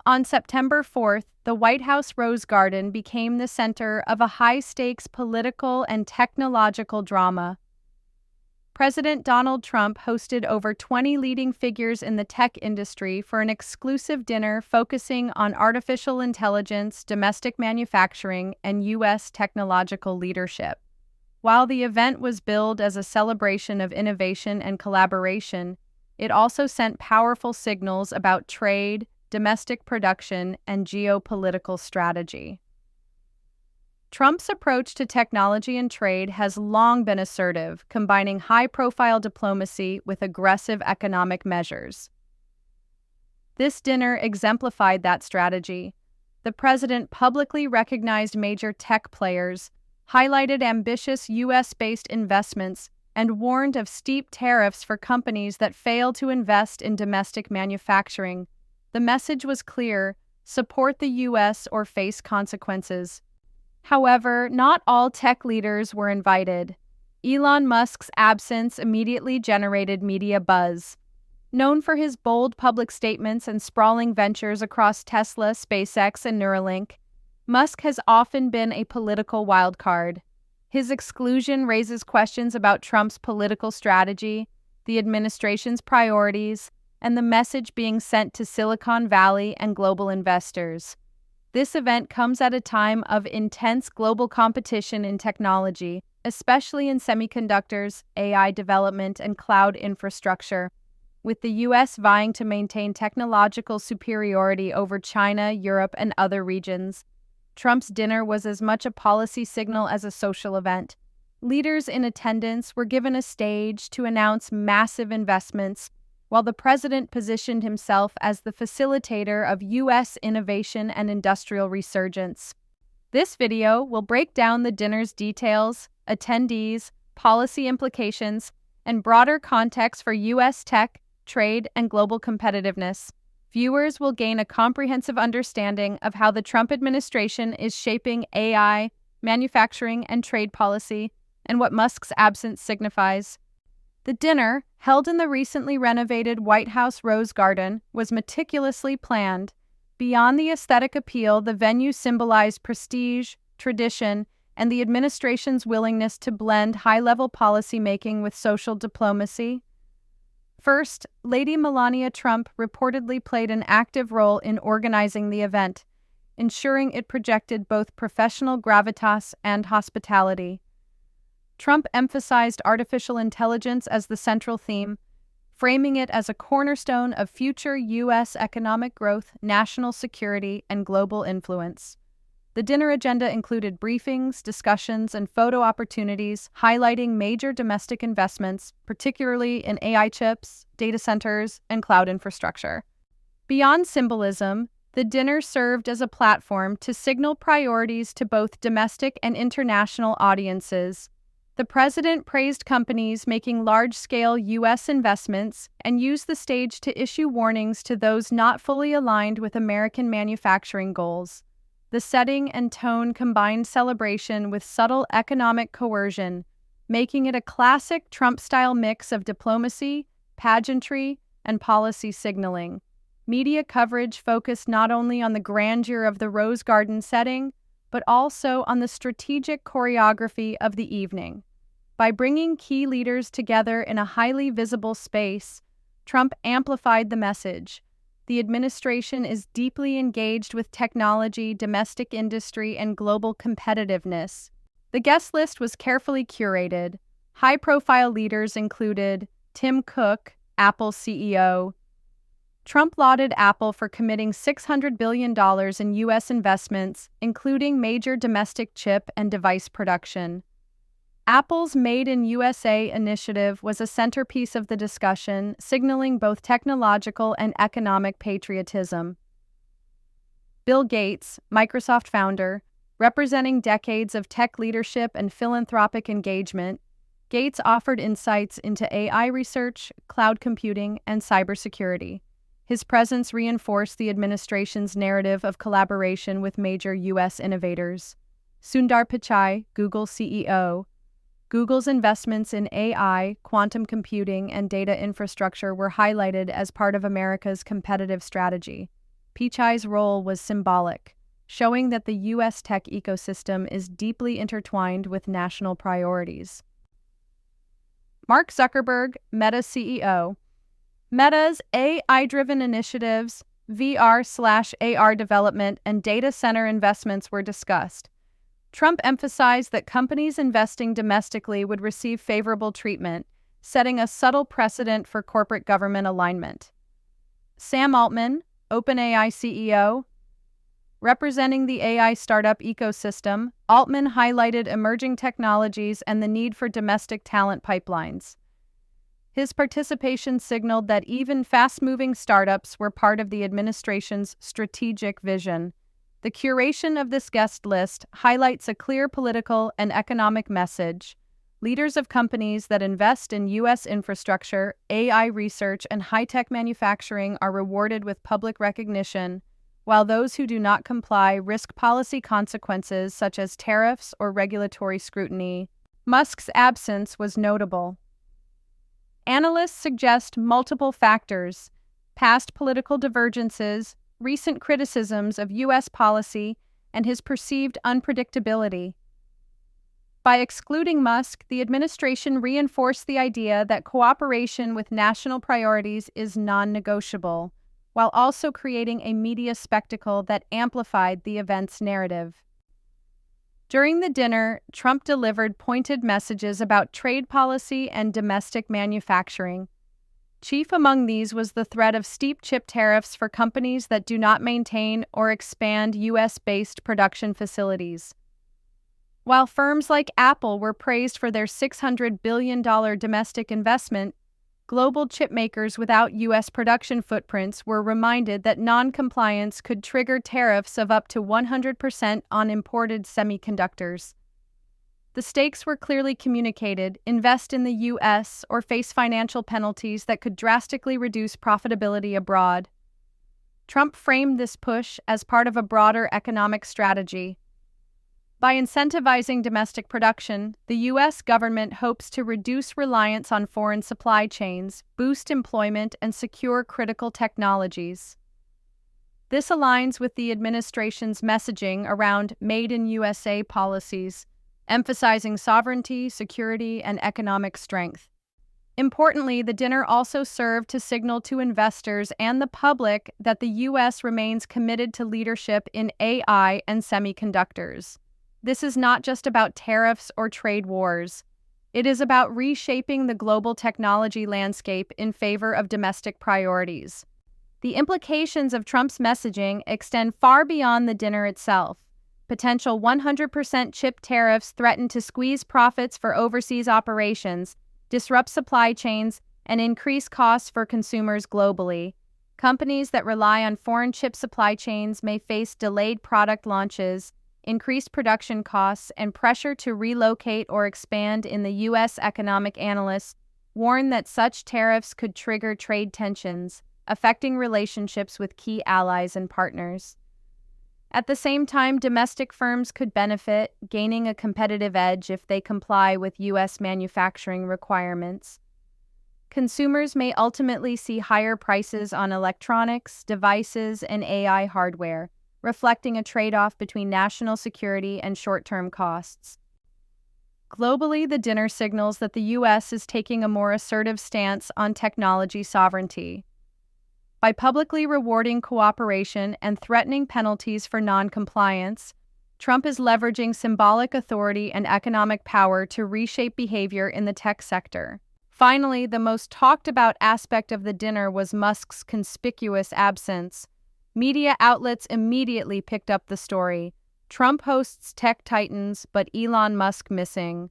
On September 4th, the White House Rose Garden became the center of a high-stakes political and technological drama. President Donald Trump hosted over 20 leading figures in the tech industry for an exclusive dinner focusing on artificial intelligence, domestic manufacturing, and U.S. technological leadership. While the event was billed as a celebration of innovation and collaboration, it also sent powerful signals about trade, domestic production, and geopolitical strategy. Trump's approach to technology and trade has long been assertive, combining high-profile diplomacy with aggressive economic measures. This dinner exemplified that strategy. The president publicly recognized major tech players, highlighted ambitious U.S.-based investments, and warned of steep tariffs for companies that fail to invest in domestic manufacturing. The message was clear: support the U.S. or face consequences. However, not all tech leaders were invited. Elon Musk's absence immediately generated media buzz. Known for his bold public statements and sprawling ventures across Tesla, SpaceX, and Neuralink, Musk has often been a political wildcard. His exclusion raises questions about Trump's political strategy, the administration's priorities, and the message being sent to Silicon Valley and global investors. This event comes at a time of intense global competition in technology, especially in semiconductors, AI development, and cloud infrastructure, with the U.S. vying to maintain technological superiority over China, Europe, and other regions. Trump's dinner was as much a policy signal as a social event. Leaders in attendance were given a stage to announce massive investments, while the president positioned himself as the facilitator of U.S. innovation and industrial resurgence. This video will break down the dinner's details, attendees, policy implications, and broader context for U.S. tech, trade, and global competitiveness. Viewers will gain a comprehensive understanding of how the Trump administration is shaping AI, manufacturing, and trade policy, and what Musk's absence signifies. The dinner, held in the recently renovated White House Rose Garden, was meticulously planned. Beyond the aesthetic appeal, the venue symbolized prestige, tradition, and the administration's willingness to blend high-level policymaking with social diplomacy. First, Lady Melania Trump reportedly played an active role in organizing the event, ensuring it projected both professional gravitas and hospitality. Trump emphasized artificial intelligence as the central theme, framing it as a cornerstone of future U.S. economic growth, national security, and global influence. The dinner agenda included briefings, discussions, and photo opportunities highlighting major domestic investments, particularly in AI chips, data centers, and cloud infrastructure. Beyond symbolism, the dinner served as a platform to signal priorities to both domestic and international audiences. The president praised companies making large-scale U.S. investments and used the stage to issue warnings to those not fully aligned with American manufacturing goals. The setting and tone combined celebration with subtle economic coercion, making it a classic Trump-style mix of diplomacy, pageantry, and policy signaling. Media coverage focused not only on the grandeur of the Rose Garden setting, but also on the strategic choreography of the evening. By bringing key leaders together in a highly visible space, Trump amplified the message. The administration is deeply engaged with technology, domestic industry, and global competitiveness. The guest list was carefully curated. High-profile leaders included Tim Cook, Apple's CEO. Trump lauded Apple for committing $600 billion in U.S. investments, including major domestic chip and device production. Apple's Made in USA initiative was a centerpiece of the discussion, signaling both technological and economic patriotism. Bill Gates, Microsoft founder, representing decades of tech leadership and philanthropic engagement, Gates offered insights into AI research, cloud computing, and cybersecurity. His presence reinforced the administration's narrative of collaboration with major U.S. innovators. Sundar Pichai, Google CEO. Google's investments in AI, quantum computing, and data infrastructure were highlighted as part of America's competitive strategy. Pichai's role was symbolic, showing that the U.S. tech ecosystem is deeply intertwined with national priorities. Mark Zuckerberg, Meta CEO. Meta's AI-driven initiatives, VR/AR development, and data center investments were discussed. Trump emphasized that companies investing domestically would receive favorable treatment, setting a subtle precedent for corporate government alignment. Sam Altman, OpenAI CEO. Representing the AI startup ecosystem, Altman highlighted emerging technologies and the need for domestic talent pipelines. His participation signaled that even fast-moving startups were part of the administration's strategic vision. The curation of this guest list highlights a clear political and economic message. Leaders of companies that invest in U.S. infrastructure, AI research, and high-tech manufacturing are rewarded with public recognition, while those who do not comply risk policy consequences such as tariffs or regulatory scrutiny. Musk's absence was notable. Analysts suggest multiple factors: past political divergences, recent criticisms of U.S. policy, and his perceived unpredictability. By excluding Musk, the administration reinforced the idea that cooperation with national priorities is non-negotiable, while also creating a media spectacle that amplified the event's narrative. During the dinner, Trump delivered pointed messages about trade policy and domestic manufacturing. Chief among these was the threat of steep chip tariffs for companies that do not maintain or expand U.S.-based production facilities. While firms like Apple were praised for their $600 billion domestic investment, global chipmakers without U.S. production footprints were reminded that non-compliance could trigger tariffs of up to 100% on imported semiconductors. The stakes were clearly communicated: invest in the U.S. or face financial penalties that could drastically reduce profitability abroad. Trump framed this push as part of a broader economic strategy. By incentivizing domestic production, the U.S. government hopes to reduce reliance on foreign supply chains, boost employment, and secure critical technologies. This aligns with the administration's messaging around Made in USA policies, emphasizing sovereignty, security, and economic strength. Importantly, the dinner also served to signal to investors and the public that the U.S. remains committed to leadership in AI and semiconductors. This is not just about tariffs or trade wars. It is about reshaping the global technology landscape in favor of domestic priorities. The implications of Trump's messaging extend far beyond the dinner itself. Potential 100% chip tariffs threaten to squeeze profits for overseas operations, disrupt supply chains, and increase costs for consumers globally. Companies that rely on foreign chip supply chains may face delayed product launches, increased production costs, and pressure to relocate or expand in the U.S. Economic analysts warn that such tariffs could trigger trade tensions, affecting relationships with key allies and partners. At the same time, domestic firms could benefit, gaining a competitive edge if they comply with U.S. manufacturing requirements. Consumers may ultimately see higher prices on electronics, devices, and AI hardware, reflecting a trade-off between national security and short-term costs. Globally, the dinner signals that the U.S. is taking a more assertive stance on technology sovereignty. By publicly rewarding cooperation and threatening penalties for non-compliance, Trump is leveraging symbolic authority and economic power to reshape behavior in the tech sector. Finally, the most talked-about aspect of the dinner was Musk's conspicuous absence. Media outlets immediately picked up the story. Trump hosts tech titans, but Elon Musk missing.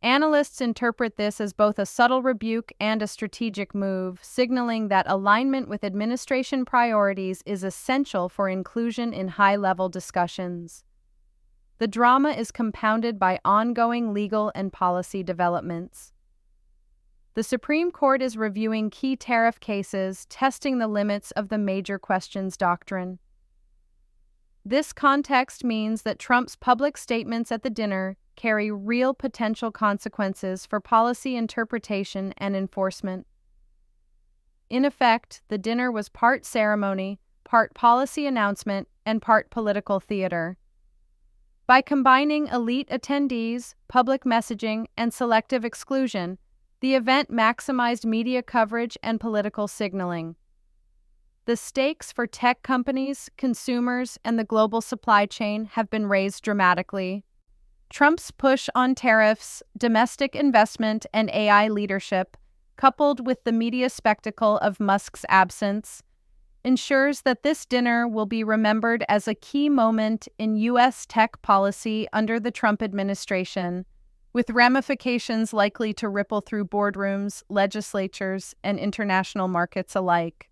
Analysts interpret this as both a subtle rebuke and a strategic move, signaling that alignment with administration priorities is essential for inclusion in high-level discussions. The drama is compounded by ongoing legal and policy developments. The Supreme Court is reviewing key tariff cases, testing the limits of the major questions doctrine. This context means that Trump's public statements at the dinner carry real potential consequences for policy interpretation and enforcement. In effect, the dinner was part ceremony, part policy announcement and part political theater. By combining elite attendees, public messaging, and selective exclusion, the event maximized media coverage and political signaling. The stakes for tech companies, consumers, and the global supply chain have been raised dramatically. Trump's push on tariffs, domestic investment, and AI leadership, coupled with the media spectacle of Musk's absence, ensures that this dinner will be remembered as a key moment in U.S. tech policy under the Trump administration, with ramifications likely to ripple through boardrooms, legislatures, and international markets alike.